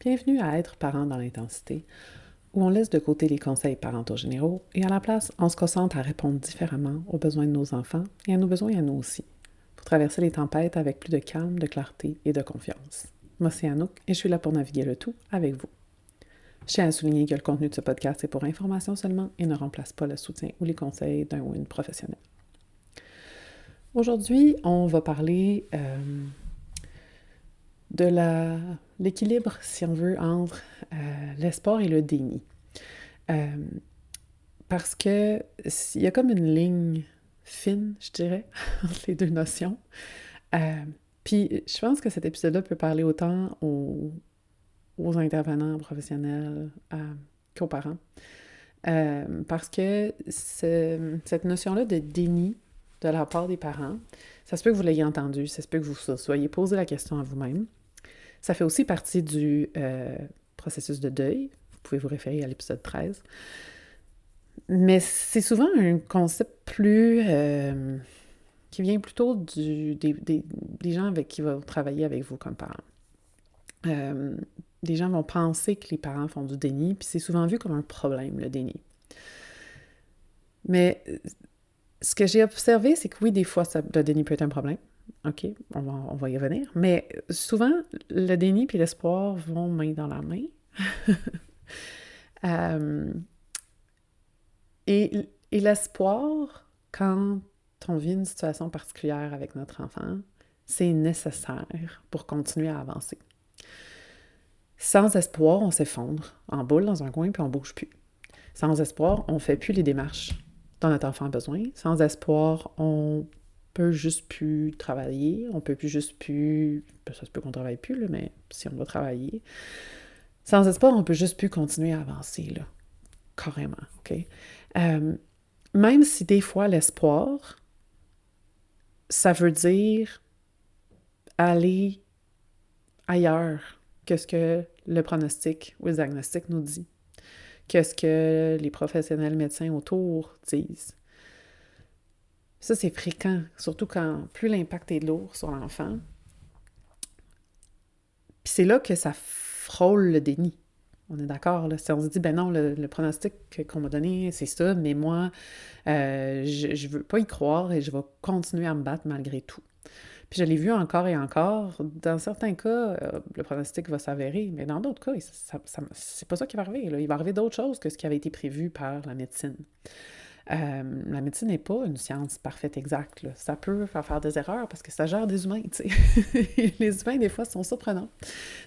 Bienvenue à Être parent dans l'intensité, où on laisse de côté les conseils parentaux généraux et à la place, on se concentre à répondre différemment aux besoins de nos enfants et à nos besoins à nous aussi, pour traverser les tempêtes avec plus de calme, de clarté et de confiance. Moi, c'est Anouk et je suis là pour naviguer le tout avec vous. Je tiens à souligner que le contenu de ce podcast est pour information seulement et ne remplace pas le soutien ou les conseils d'un ou une professionnelle. Aujourd'hui, on va parler de l'équilibre, si on veut, entre l'espoir et le déni. Parce que il y a comme une ligne fine, je dirais, entre les deux notions. Puis je pense que cet épisode-là peut parler autant aux intervenants professionnels qu'aux parents. Parce que cette notion-là de déni de la part des parents, ça se peut que vous l'ayez entendu, ça se peut que vous soyez posé la question à vous-même. Ça fait aussi partie du processus de deuil. Vous pouvez vous référer à l'épisode 13. Mais c'est souvent un concept plus... qui vient plutôt des gens avec qui vont travailler avec vous comme parents. Des gens vont penser que les parents font du déni, puis c'est souvent vu comme un problème, le déni. Mais ce que j'ai observé, c'est que oui, des fois, le déni peut être un problème. OK, on va y revenir. Mais souvent, le déni et l'espoir vont main dans la main. Et l'espoir, quand on vit une situation particulière avec notre enfant, c'est nécessaire pour continuer à avancer. Sans espoir, on s'effondre en boule dans un coin puis on bouge plus. Sans espoir, on fait plus les démarches dont notre enfant a besoin. Sans espoir, on peut juste plus travailler, on peut plus juste plus... Ça se peut qu'on travaille plus, là, mais si on doit travailler. Sans espoir, on peut juste plus continuer à avancer, là. Carrément, OK? Même si des fois, l'espoir, ça veut dire aller ailleurs que ce que le pronostic ou le diagnostic nous dit, que ce que les professionnels médecins autour disent. Ça, c'est fréquent, surtout quand plus l'impact est lourd sur l'enfant. Puis c'est là que ça frôle le déni. On est d'accord, là. Si on se dit, ben non, le pronostic qu'on m'a donné, c'est ça, mais moi, je veux pas y croire et je vais continuer à me battre malgré tout. Puis je l'ai vu encore et encore. Dans certains cas, le pronostic va s'avérer, mais dans d'autres cas, c'est pas ça qui va arriver, là. Il va arriver d'autres choses que ce qui avait été prévu par la médecine. La médecine n'est pas une science parfaite exacte, là. Ça peut faire des erreurs parce que ça gère des humains, tu sais. Les humains, des fois, sont surprenants,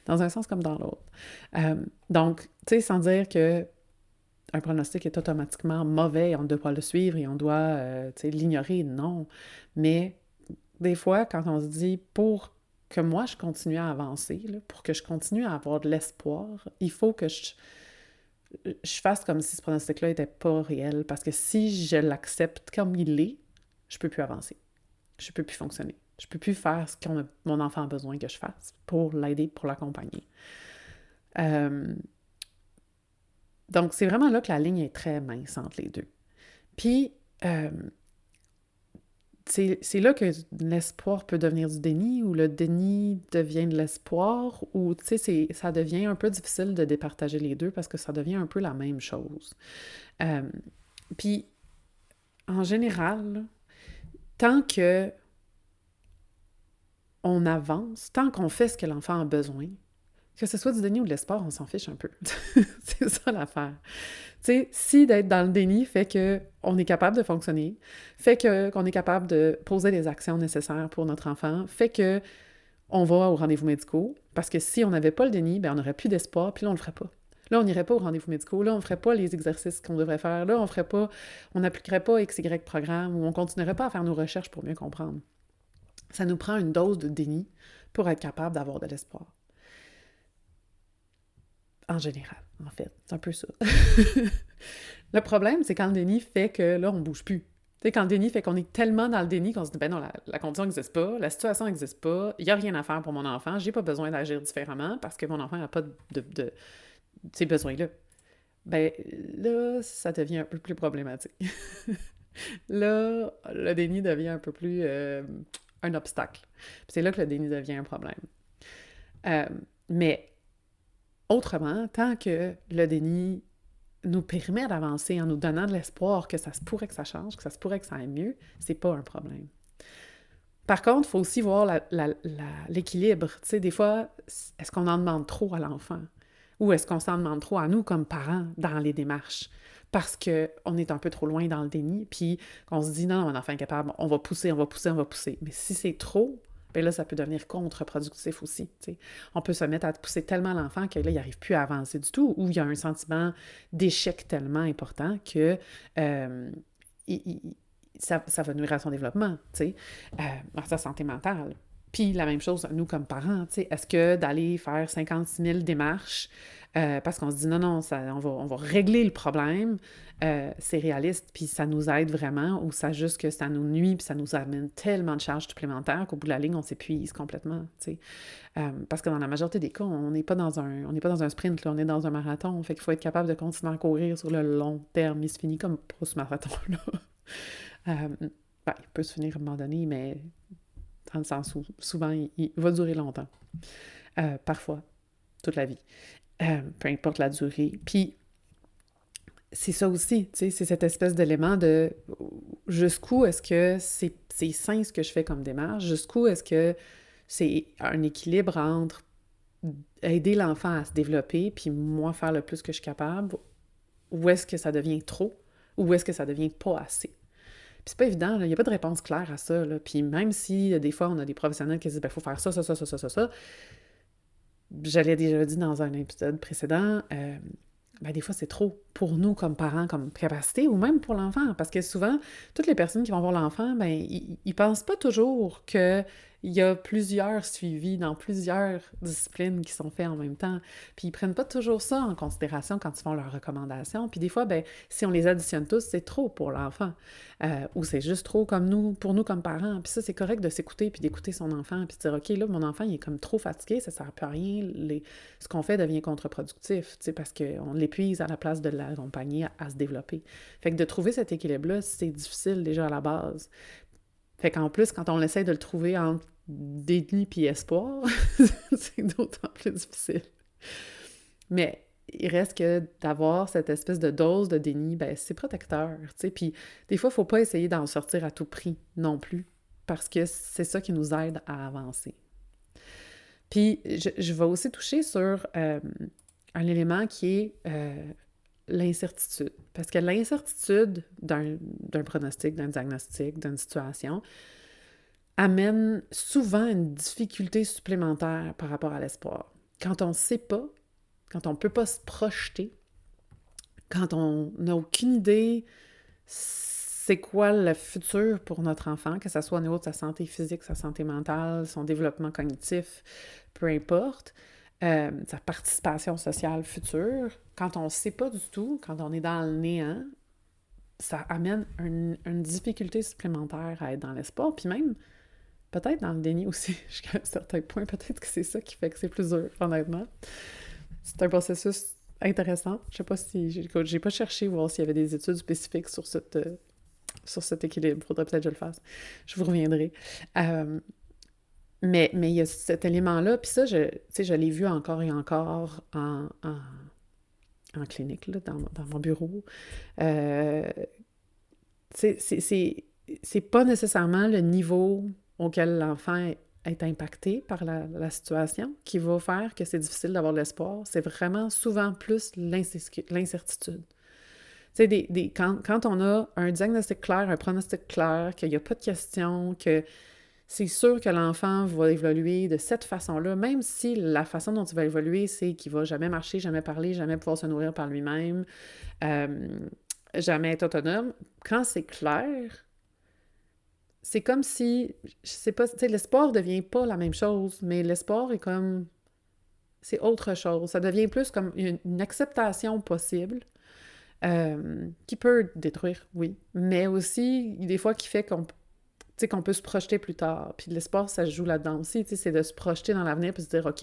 dans un sens comme dans l'autre. Donc, tu sais, sans dire que un pronostic est automatiquement mauvais, on doit pas le suivre et on doit, tu sais, l'ignorer, non. Mais des fois, quand on se dit, pour que moi, je continue à avancer, là, pour que je continue à avoir de l'espoir, il faut que je fasse comme si ce pronostic-là n'était pas réel, parce que si je l'accepte comme il est, je peux plus avancer. Je peux plus fonctionner. Je peux plus faire ce que mon enfant a besoin que je fasse pour l'aider, pour l'accompagner. Donc, c'est vraiment là que la ligne est très mince entre les deux. Puis, c'est là que l'espoir peut devenir du déni, ou le déni devient de l'espoir, ou, tu sais, ça devient un peu difficile de départager les deux parce que ça devient un peu la même chose. Puis, en général, là, tant que on avance, tant qu'on fait ce que l'enfant a besoin, que ce soit du déni ou de l'espoir, on s'en fiche un peu. C'est ça l'affaire. Tu sais, si d'être dans le déni fait qu'on est capable de fonctionner, fait qu'on est capable de poser les actions nécessaires pour notre enfant, fait qu'on va aux rendez-vous médicaux, parce que si on n'avait pas le déni, ben on n'aurait plus d'espoir, puis là, on le ferait pas. Là, on n'irait pas aux rendez-vous médicaux, là, on ne ferait pas les exercices qu'on devrait faire, là, on n'appliquerait pas XY programme, ou on continuerait pas à faire nos recherches pour mieux comprendre. Ça nous prend une dose de déni pour être capable d'avoir de l'espoir. En général, en fait. C'est un peu ça. Le problème, c'est quand le déni fait que là, on bouge plus. Tu sais, quand le déni fait qu'on est tellement dans le déni qu'on se dit, ben non, la condition n'existe pas, la situation n'existe pas, il n'y a rien à faire pour mon enfant, j'ai pas besoin d'agir différemment parce que mon enfant n'a pas de ces besoins-là. Ben là, ça devient un peu plus problématique. Là, le déni devient un peu plus un obstacle. Puis c'est là que le déni devient un problème. Mais Autrement, tant que le déni nous permet d'avancer en nous donnant de l'espoir que ça se pourrait que ça change, que ça se pourrait que ça aille mieux, c'est pas un problème. Par contre, il faut aussi voir l'équilibre. Tu sais, des fois, est-ce qu'on en demande trop à l'enfant? Ou est-ce qu'on s'en demande trop à nous comme parents dans les démarches? Parce qu'on est un peu trop loin dans le déni, puis qu'on se dit, non, mon enfant est capable, on va pousser, on va pousser, on va pousser. Mais si c'est trop, bien là, ça peut devenir contre-productif aussi. Tu sais. On peut se mettre à pousser tellement l'enfant que là, il n'arrive plus à avancer du tout, ou il y a un sentiment d'échec tellement important que ça va nuire à son développement, tu sais, à sa santé mentale. Puis la même chose, nous comme parents, tu sais, est-ce que d'aller faire 56 000 démarches parce qu'on se dit non, on va régler le problème, c'est réaliste, puis ça nous aide vraiment, ou ça juste que ça nous nuit, puis ça nous amène tellement de charges supplémentaires qu'au bout de la ligne, on s'épuise complètement, tu sais. Parce que dans la majorité des cas, on n'est pas dans un sprint, là, on est dans un marathon, fait qu'il faut être capable de continuer à courir sur le long terme. Il se finit comme pour ce marathon-là. Il peut se finir à un moment donné, mais dans le sens où souvent, il va durer longtemps. Parfois, toute la vie. Peu importe la durée. Puis, c'est ça aussi, tu sais, c'est cette espèce d'élément de jusqu'où est-ce que c'est sain ce que je fais comme démarche, jusqu'où est-ce que c'est un équilibre entre aider l'enfant à se développer, puis moi faire le plus que je suis capable, ou est-ce que ça devient trop, ou est-ce que ça devient pas assez. Puis c'est pas évident, il n'y a pas de réponse claire à ça. Là. Puis même si des fois on a des professionnels qui disent il faut faire ça, j'allais déjà dit dans un épisode précédent, des fois c'est trop pour nous comme parents, comme capacité, ou même pour l'enfant. Parce que souvent, toutes les personnes qui vont voir l'enfant, ils pensent pas toujours que il y a plusieurs suivis dans plusieurs disciplines qui sont faits en même temps. Puis ils prennent pas toujours ça en considération quand ils font leurs recommandations. Puis des fois, si on les additionne tous, c'est trop pour l'enfant. Ou c'est juste trop pour nous comme parents. Puis ça, c'est correct de s'écouter, puis d'écouter son enfant, puis de dire, OK, là, mon enfant, il est comme trop fatigué, ça sert plus à rien. Ce qu'on fait devient contre-productif, parce qu'on l'épuise à la place de l'accompagner à se développer. Fait que de trouver cet équilibre-là, c'est difficile déjà à la base. Fait qu'en plus, quand on essaie de le trouver entre déni et espoir, c'est d'autant plus difficile. Mais il reste que d'avoir cette espèce de dose de déni, c'est protecteur, tu sais. Puis des fois, il ne faut pas essayer d'en sortir à tout prix non plus, parce que c'est ça qui nous aide à avancer. Puis je vais aussi toucher sur un élément qui est l'incertitude. Parce que l'incertitude d'un pronostic, d'un diagnostic, d'une situation amène souvent une difficulté supplémentaire par rapport à l'espoir. Quand on ne sait pas, quand on ne peut pas se projeter, quand on n'a aucune idée c'est quoi le futur pour notre enfant, que ce soit au niveau de sa santé physique, sa santé mentale, son développement cognitif, peu importe, sa participation sociale future, quand on ne sait pas du tout, quand on est dans le néant, ça amène une difficulté supplémentaire à être dans l'espoir, puis même peut-être dans le déni aussi, jusqu'à un certain point, peut-être que c'est ça qui fait que c'est plus dur, honnêtement. C'est un processus intéressant. Je sais pas si... J'ai pas cherché voir s'il y avait des études spécifiques sur cet équilibre. Faudrait peut-être que je le fasse. Je vous reviendrai. Mais il y a cet élément-là, puis ça, je l'ai vu encore et encore en clinique, là, dans mon bureau. C'est pas nécessairement le niveau auquel l'enfant est impacté par la situation qui va faire que c'est difficile d'avoir de l'espoir. C'est vraiment souvent plus l'incertitude. Tu sais, quand on a un diagnostic clair, un pronostic clair, qu'il n'y a pas de question, que c'est sûr que l'enfant va évoluer de cette façon-là, même si la façon dont il va évoluer, c'est qu'il va jamais marcher, jamais parler, jamais pouvoir se nourrir par lui-même, jamais être autonome. Quand c'est clair, c'est comme si, je sais pas, tu sais, l'espoir devient pas la même chose, mais l'espoir est comme, c'est autre chose. Ça devient plus comme une acceptation possible, qui peut détruire, oui, mais aussi, des fois, qui fait qu'on peut se projeter plus tard. Puis l'espoir, ça se joue là-dedans aussi, tu sais, c'est de se projeter dans l'avenir puis se dire, OK,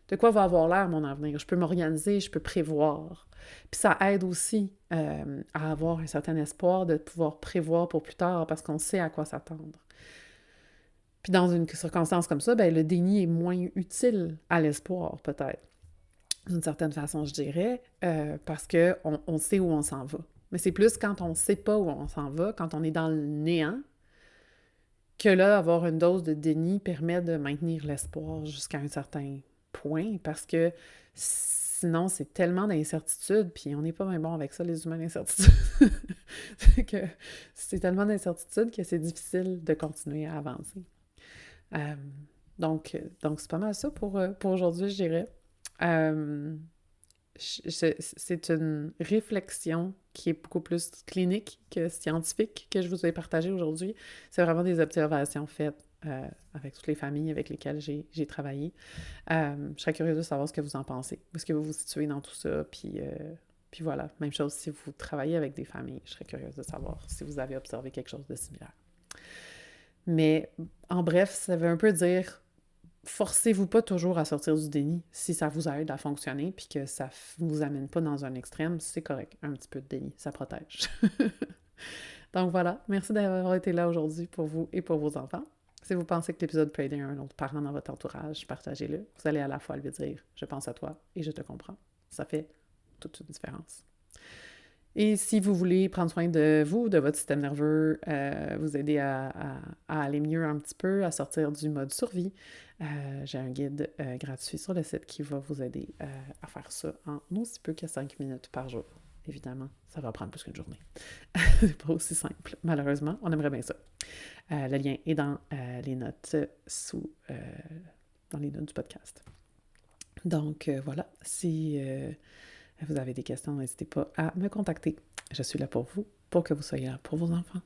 de quoi va avoir l'air mon avenir? Je peux m'organiser, je peux prévoir. Puis ça aide aussi à avoir un certain espoir de pouvoir prévoir pour plus tard parce qu'on sait à quoi s'attendre. Puis dans une circonstance comme ça, le déni est moins utile à l'espoir, peut-être. d'une certaine façon, je dirais, parce qu'on on sait où on s'en va. Mais c'est plus quand on ne sait pas où on s'en va, quand on est dans le néant, que là, avoir une dose de déni permet de maintenir l'espoir jusqu'à un certain point, parce que sinon, c'est tellement d'incertitudes, puis on n'est pas bien bon avec ça, les humains, l'incertitude. que c'est tellement d'incertitudes que c'est difficile de continuer à avancer. Euh, donc c'est pas mal ça pour aujourd'hui, je dirais. Euh, c'est une réflexion qui est beaucoup plus clinique que scientifique que je vous ai partagée aujourd'hui. C'est vraiment des observations faites avec toutes les familles avec lesquelles j'ai travaillé. Je serais curieuse de savoir ce que vous en pensez. Où est-ce que vous vous situez dans tout ça? Puis voilà, même chose si vous travaillez avec des familles. Je serais curieuse de savoir si vous avez observé quelque chose de similaire. Mais en bref, ça veut un peu dire forcez-vous pas toujours à sortir du déni si ça vous aide à fonctionner puis que ça vous amène pas dans un extrême, c'est correct. Un petit peu de déni, ça protège. Donc voilà, merci d'avoir été là aujourd'hui pour vous et pour vos enfants. Si vous pensez que l'épisode peut aider un autre parent dans votre entourage, partagez-le. Vous allez à la fois lui dire « Je pense à toi et je te comprends ». Ça fait toute une différence. Et si vous voulez prendre soin de vous, de votre système nerveux, vous aider à aller mieux un petit peu, à sortir du mode survie, j'ai un guide gratuit sur le site qui va vous aider à faire ça en aussi peu que 5 minutes par jour. Évidemment, ça va prendre plus qu'une journée. C'est pas aussi simple, malheureusement. On aimerait bien ça. Le lien est dans les notes dans les notes du podcast. Donc voilà, si vous avez des questions, n'hésitez pas à me contacter. Je suis là pour vous, pour que vous soyez là pour vos enfants.